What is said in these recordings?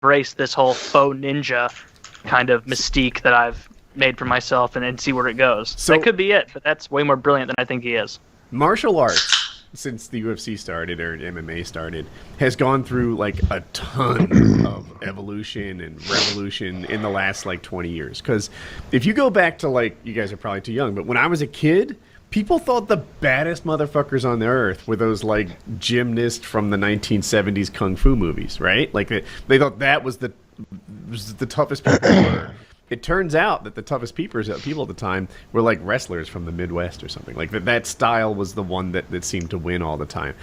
embrace this whole faux ninja kind of mystique that I've made for myself and see where it goes. So that could be it, but that's way more brilliant than I think he is. Martial arts, since the UFC started or MMA started, has gone through like a ton of evolution and revolution in the last like 20 years. Because if you go back to like, you guys are probably too young, but when I was a kid, people thought the baddest motherfuckers on the earth were those like gymnasts from the 1970s kung fu movies, right? Like they thought that was the toughest people ever. It turns out that the toughest people at the time were like wrestlers from the Midwest or something. Like that style was the one that seemed to win all the time.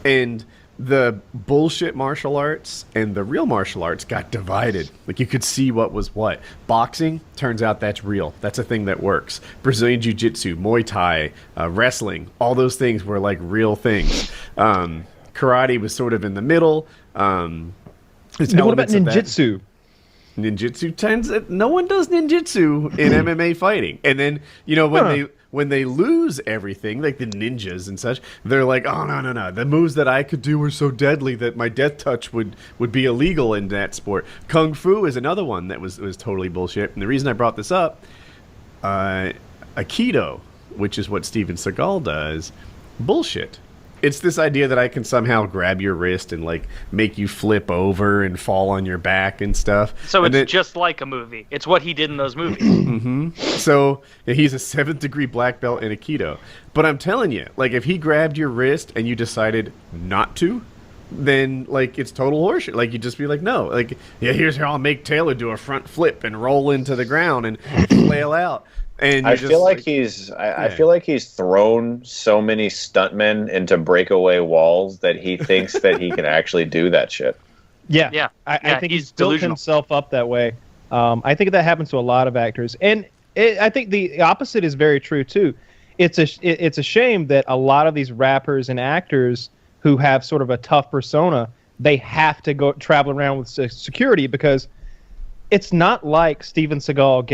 And the bullshit martial arts and the real martial arts got divided. Like you could see what was what. Boxing, turns out that's real. That's a thing that works. Brazilian Jiu-Jitsu, Muay Thai, wrestling, all those things were like real things. Karate was sort of in the middle. What about ninjutsu? Ninjutsu no one does ninjutsu in MMA fighting. And then, you know, when they lose everything, like the ninjas and such, they're like, oh no. The moves that I could do were so deadly that my death touch would be illegal in that sport. Kung Fu is another one that was totally bullshit. And the reason I brought this up, Aikido, which is what Steven Seagal does, bullshit. It's this idea that I can somehow grab your wrist and like make you flip over and fall on your back and stuff. So it's just like a movie. It's what he did in those movies. Mm-hmm. So he's a 7th degree black belt in Aikido. But I'm telling you, like if he grabbed your wrist and you decided not to, then like it's total horseshit. Like you just be like, no, like yeah, here's how I'll make Taylor do a front flip and roll into the ground and flail out. And I feel like I feel like he's thrown so many stuntmen into breakaway walls that he thinks that he can actually do that shit. Yeah. I think he's built himself up that way. I think that happens to a lot of actors, and I think the opposite is very true too. It's a shame that a lot of these rappers and actors who have sort of a tough persona, they have to go travel around with security, because it's not like Steven Seagal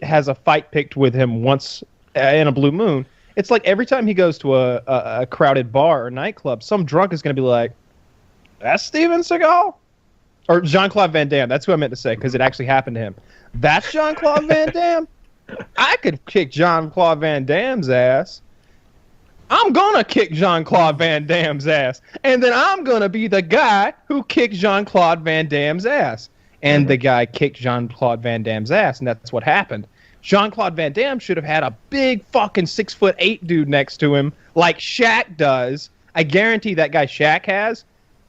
has a fight picked with him once in a blue moon. It's like every time he goes to a crowded bar or nightclub, some drunk is going to be like, that's Steven Seagal? Or Jean-Claude Van Damme. That's who I meant to say, because it actually happened to him. That's Jean-Claude Van Damme? I could kick Jean-Claude Van Damme's ass. I'm going to kick Jean-Claude Van Damme's ass. And then I'm going to be the guy who kicked Jean-Claude Van Damme's ass. And the guy kicked Jean-Claude Van Damme's ass, and that's what happened. Jean-Claude Van Damme should have had a big fucking 6'8" dude next to him, like Shaq does. I guarantee that guy Shaq has.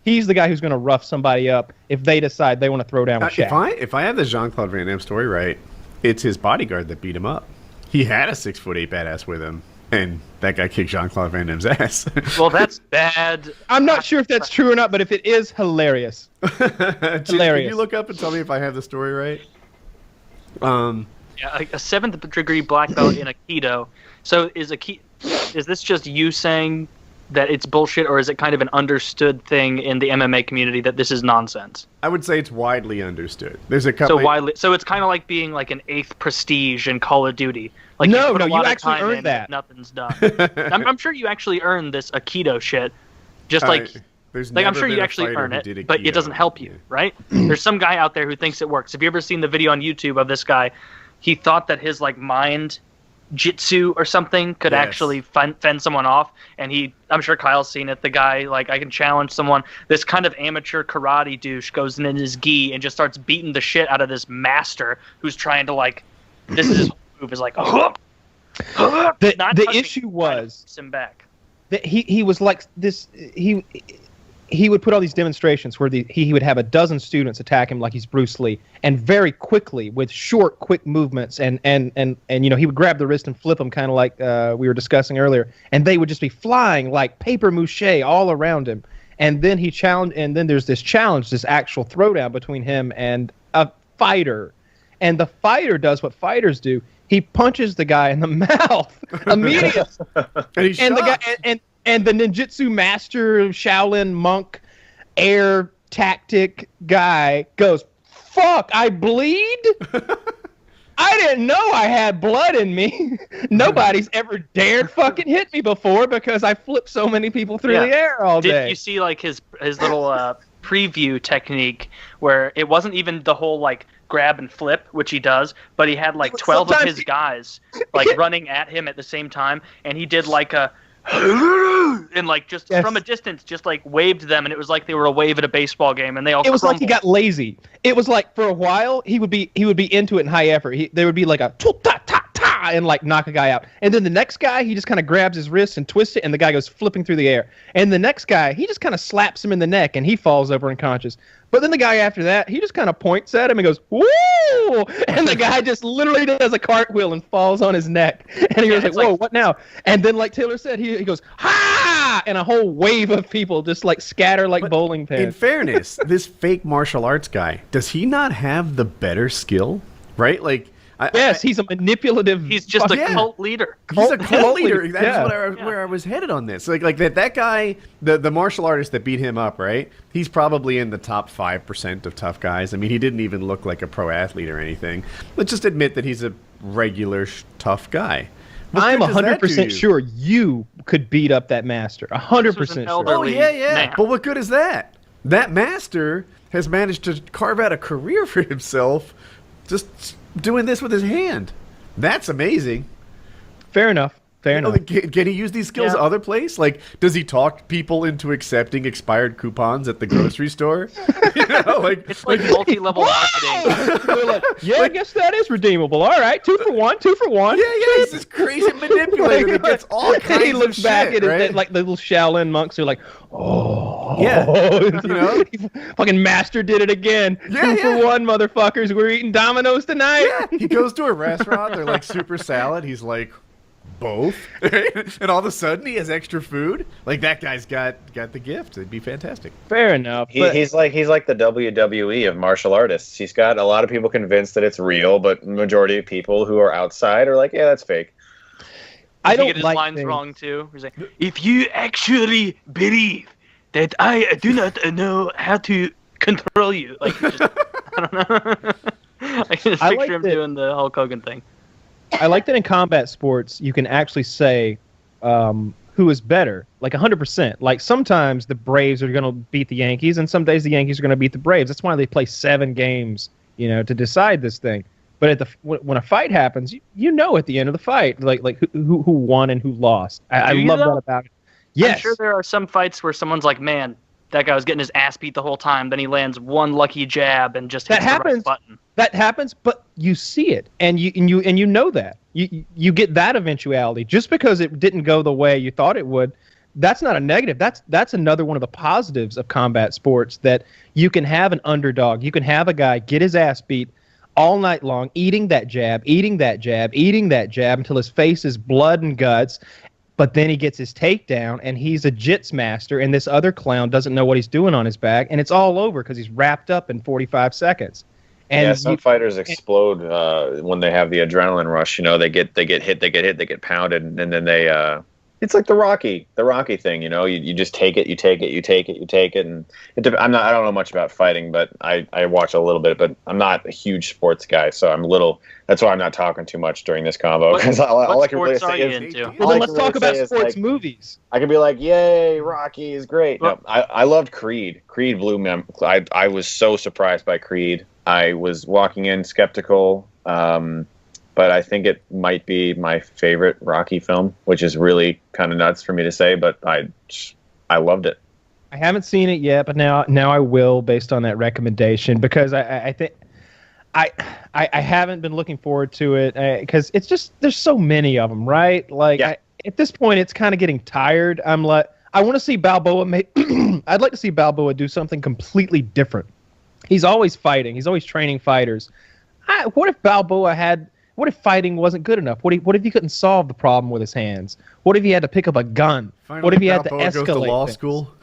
He's the guy who's going to rough somebody up if they decide they want to throw down with Shaq. If I have the Jean-Claude Van Damme story right, it's his bodyguard that beat him up. He had a 6'8" badass with him, and that guy kicked Jean-Claude Van Damme's ass. Well, that's bad. I'm not sure if that's true or not, but if it is, hilarious. Hilarious. Can you look up and tell me if I have the story right? Yeah, a 7th degree black belt in Aikido. So is this just you saying that it's bullshit, or is it kind of an understood thing in the MMA community that this is nonsense? I would say it's widely understood. There's a couple. So it's kind of like being like an 8th prestige in Call of Duty. Like you actually earned that. Nothing's done. I'm sure you actually earned this Aikido shit. Just like I'm sure you actually earn it, but it doesn't help you, right? There's some guy out there who thinks it works. Have you ever seen the video on YouTube of this guy? He thought that his like mind jitsu or something could actually fend someone off, and I'm sure Kyle's seen it. The guy, like, I can challenge someone. This kind of amateur karate douche goes in his gi and just starts beating the shit out of this master who's trying to, like, this is his move is like, the issue was him back. That he was like this. He would put all these demonstrations where he would have a dozen students attack him like he's Bruce Lee, and very quickly with short, quick movements, and you know, he would grab the wrist and flip them, kind of like we were discussing earlier, and they would just be flying like paper mache all around him. And then there's this challenge, this actual throwdown between him and a fighter, and the fighter does what fighters do. He punches the guy in the mouth immediately, and the ninjutsu master, Shaolin monk, air tactic guy goes, "Fuck, I bleed? I didn't know I had blood in me. Nobody's ever dared fucking hit me before because I flipped so many people through the air all day." Did you see like his little preview technique where it wasn't even the whole like grab and flip, which he does, but he had like 12 of his guys like running at him at the same time, and he did like a and like just from a distance just like waved them, and it was like they were a wave at a baseball game, and they all it was crumbled. Like he got lazy. It was like for a while he would be into it in high effort. There would be like a ta ta ta and like knock a guy out, and then the next guy he just kind of grabs his wrist and twists it, and the guy goes flipping through the air, and the next guy he just kind of slaps him in the neck and he falls over unconscious. But then the guy after that, he just kind of points at him and goes, "Woo!" And the guy just literally does a cartwheel and falls on his neck. And he goes like, "Whoa, what now?" And then, like Taylor said, he goes, "Ha!" And a whole wave of people just like scatter like bowling pins. In fairness, this fake martial arts guy, does he not have the better skill? Right? Like, yes, he's a manipulative. He's just a cult leader. He's a cult leader. That's where I was headed on this. Like that guy, the martial artist that beat him up, right? He's probably in the top 5% of tough guys. I mean, he didn't even look like a pro athlete or anything. Let's just admit that he's a regular tough guy. I'm 100% sure you could beat up that master. 100% sure. Oh yeah. But what good is that? That master has managed to carve out a career for himself just doing this with his hand. That's amazing. Fair enough. Can he use these skills other place? Like, does he talk people into accepting expired coupons at the grocery store? It's like multi-level marketing. They're like, I guess that is redeemable. All right, 2 for 1, 2 for 1. Yeah, he's this crazy manipulator that gets all kinds of shit. He looks back at it, like the little Shaolin monks who are like, fucking master did it again. 2 for 1, motherfuckers. We're eating Domino's tonight. Yeah, he goes to a restaurant. They're like super salad. He's like, both. And all of a sudden he has extra food. Like, that guy's got the gift. It'd be fantastic. Fair enough. He's like the WWE of martial artists. He's got a lot of people convinced that it's real, but the majority of people who are outside are like, yeah, that's fake. I don't get his lines wrong too. He's like, if you actually believe that I do not know how to control you, like, just, I don't know. I can just picture him doing the Hulk Hogan thing. I like that in combat sports, you can actually say who is better, like 100%. Like, sometimes the Braves are going to beat the Yankees, and some days the Yankees are going to beat the Braves. That's why they play 7 games, to decide this thing. But when a fight happens, you know at the end of the fight, like who won and who lost. I love that about it. Yes. I'm sure there are some fights where someone's like, man, that guy was getting his ass beat the whole time. Then he lands one lucky jab and just hits the right button. That happens, but you see it, and you know that. You get that eventuality. Just because it didn't go the way you thought it would, that's not a negative. That's another one of the positives of combat sports, that you can have an underdog. You can have a guy get his ass beat all night long, eating that jab until his face is blood and guts. But then he gets his takedown, and he's a jits master, and this other clown doesn't know what he's doing on his back, and it's all over because he's wrapped up in 45 seconds. And some fighters explode when they have the adrenaline rush. They get hit, they get pounded, and then they it's like the Rocky thing. You just take it, and I don't know much about fighting, but I watch a little bit, but I'm not a huge sports guy, so that's why I'm not talking too much during this combo, because all I can really say is, well, then let's talk about sports movies. I can be like, yay, Rocky is great. No, I loved Creed. Creed blew me. I was so surprised by Creed. I was walking in skeptical, but I think it might be my favorite Rocky film, which is really kind of nuts for me to say, but I loved it. I haven't seen it yet, but now I will, based on that recommendation, because I think I haven't been looking forward to it, because it's just, there's so many of them, right? Like, at this point, it's kind of getting tired. I'm like, I want to see Balboa. I'd like to see Balboa do something completely different. He's always fighting. He's always training fighters. What if fighting wasn't good enough? What if he couldn't solve the problem with his hands? What if he had to pick up a gun? Finally, what if he had to Balboa escalate goes to law school?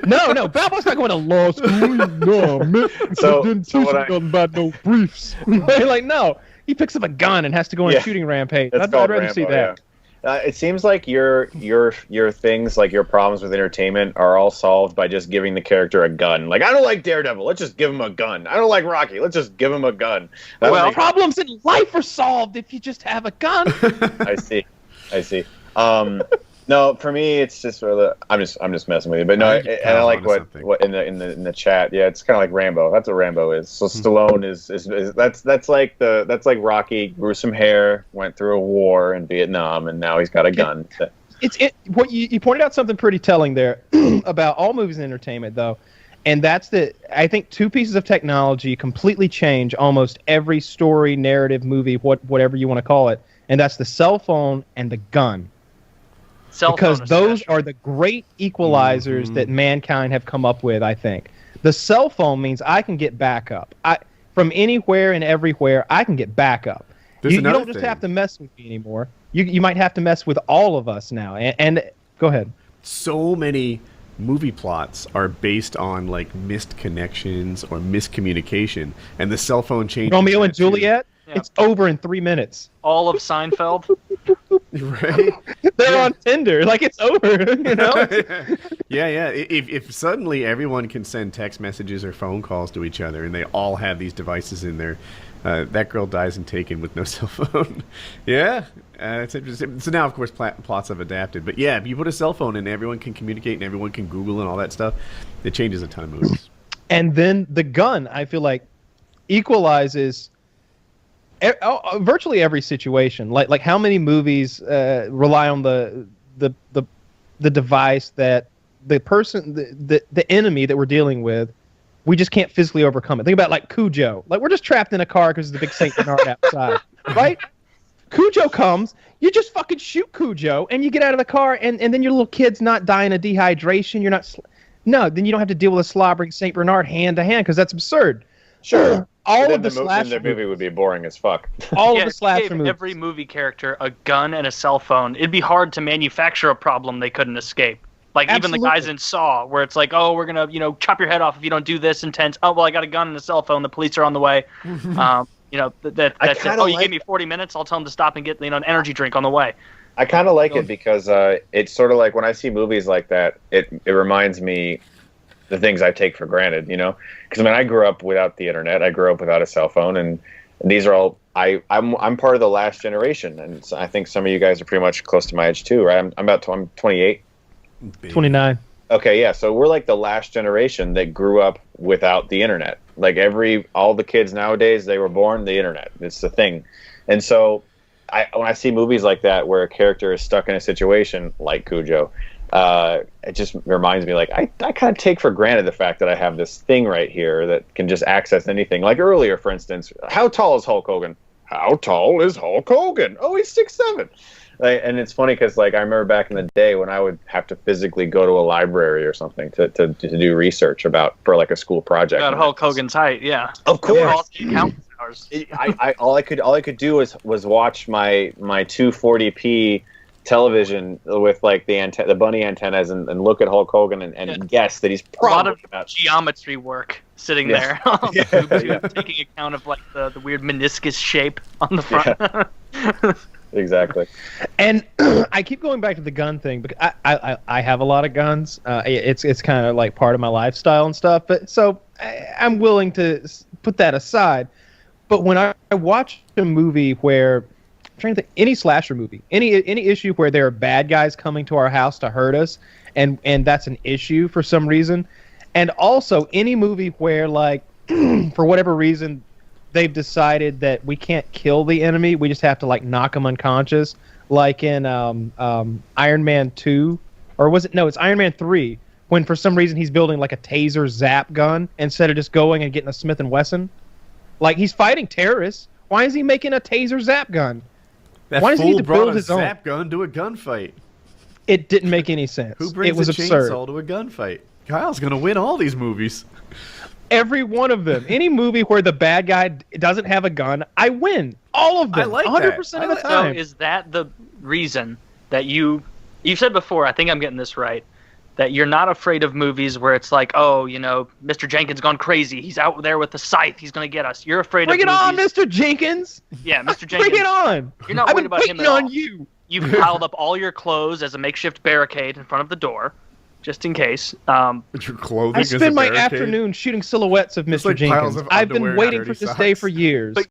No, Balboa's not going to law school. No, man. Didn't teach him nothing about no briefs. Like, no, he picks up a gun and has to go on a shooting rampage. I'd rather see that. It seems like your things, like your problems with entertainment, are all solved by just giving the character a gun. Like, I don't like Daredevil, let's just give him a gun. I don't like Rocky, let's just give him a gun. Problems in life are solved if you just have a gun. I see. No, for me, it's just I'm just messing with you. But no, and I like what in the chat. Yeah, it's kind of like Rambo. That's what Rambo is. So Stallone is that's like Rocky. Grew some hair, went through a war in Vietnam, and now he's got a gun. What you pointed out something pretty telling there about all movies and entertainment, though, and that's that I think two pieces of technology completely change almost every story, narrative, movie, whatever you want to call it, and that's the cell phone and the gun. Because those are the great equalizers that mankind have come up with, I think. The cell phone means I can get backup. From anywhere and everywhere, I can get backup. You don't just have to mess with me anymore. You might have to mess with all of us now. And go ahead. So many movie plots are based on like missed connections or miscommunication, and the cell phone changes. Romeo and Juliet? Yeah. It's over in 3 minutes. All of Seinfeld. Right? They're on Tinder. Like, it's over, you know? Yeah. If suddenly everyone can send text messages or phone calls to each other and they all have these devices in there, that girl dies in Taken with no cell phone. Yeah, it's interesting. So now, of course, plots have adapted. But yeah, if you put a cell phone in, everyone can communicate and everyone can Google and all that stuff. It changes a ton of movies. And then the gun, I feel like, equalizes virtually every situation. Like how many movies rely on the device that the person, the enemy that we're dealing with, we just can't physically overcome it. Think about like Cujo. Like we're just trapped in a car because of the big Saint Bernard outside, right? Cujo comes, you just fucking shoot Cujo, and you get out of the car, and then your little kid's not dying of dehydration. You're not. No, then you don't have to deal with a slobbering Saint Bernard hand to hand because that's absurd. Sure. All of the slasher movie would be boring as fuck. All of the slasher movies. Every movie character a gun and a cell phone. It'd be hard to manufacture a problem they couldn't escape. Like Absolutely. Even the guys in Saw, where it's like, oh, we're gonna, chop your head off if you don't do this intense. Oh, well, I got a gun and a cell phone. The police are on the way. That's it. Oh, you gave me 40 minutes. I'll tell them to stop and get an energy drink on the way. I kind of like it because it's sort of like when I see movies like that, it reminds me the things I take for granted, Because I grew up without the internet. I grew up without a cell phone, and these are all. I'm part of the last generation, and I think some of you guys are pretty much close to my age too, right? I'm 28. 29. Okay, yeah. So we're like the last generation that grew up without the internet. Like all the kids nowadays, they were born the internet. It's the thing, and so when I see movies like that where a character is stuck in a situation like Cujo. It just reminds me, like, I kind of take for granted the fact that I have this thing right here that can just access anything. Like earlier, for instance, how tall is Hulk Hogan? How tall is Hulk Hogan? Oh, he's 6'7". And it's funny because, like, I remember back in the day when I would have to physically go to a library or something to do research for like a school project. About Hulk Hogan's height, yeah. Of course. All I could do was watch my 240p television with like the bunny antennas and look at Hulk Hogan and guess that he's probably a lot of geometry work sitting there, taking account of like the weird meniscus shape on the front. Yeah. Exactly. And I keep going back to the gun thing because I have a lot of guns. It's kind of like part of my lifestyle and stuff. But so I'm willing to put that aside. But when I watch a movie where I'm trying to think, any slasher movie, any issue where there are bad guys coming to our house to hurt us, and that's an issue for some reason, and also any movie where, like, for whatever reason, they've decided that we can't kill the enemy, we just have to like knock them unconscious, like in Iron Man 2, or was it? No, it's Iron Man 3, when for some reason he's building like a taser zap gun instead of just going and getting a Smith & Wesson. Like, he's fighting terrorists. Why is he making a taser zap gun? Why does he need to build his own zap gun to a gunfight? It didn't make any sense. Who brings a chainsaw to a gunfight? Kyle's gonna win all these movies. Every one of them. Any movie where the bad guy doesn't have a gun, I win. All of them. I like 100% of the time. So is that the reason that you said before, I think I'm getting this right, that you're not afraid of movies where it's like, oh, Mr. Jenkins gone crazy. He's out there with the scythe. He's going to get us. You're afraid Bring of movies. Bring it on, Mr. Jenkins. Yeah, Mr. Jenkins. Bring it on. You're not worried about him at all. on you. You've piled up all your clothes as a makeshift barricade in front of the door, just in case. But your clothing I spend my afternoon shooting silhouettes of Mr. Jenkins. I've been waiting for this day for years. But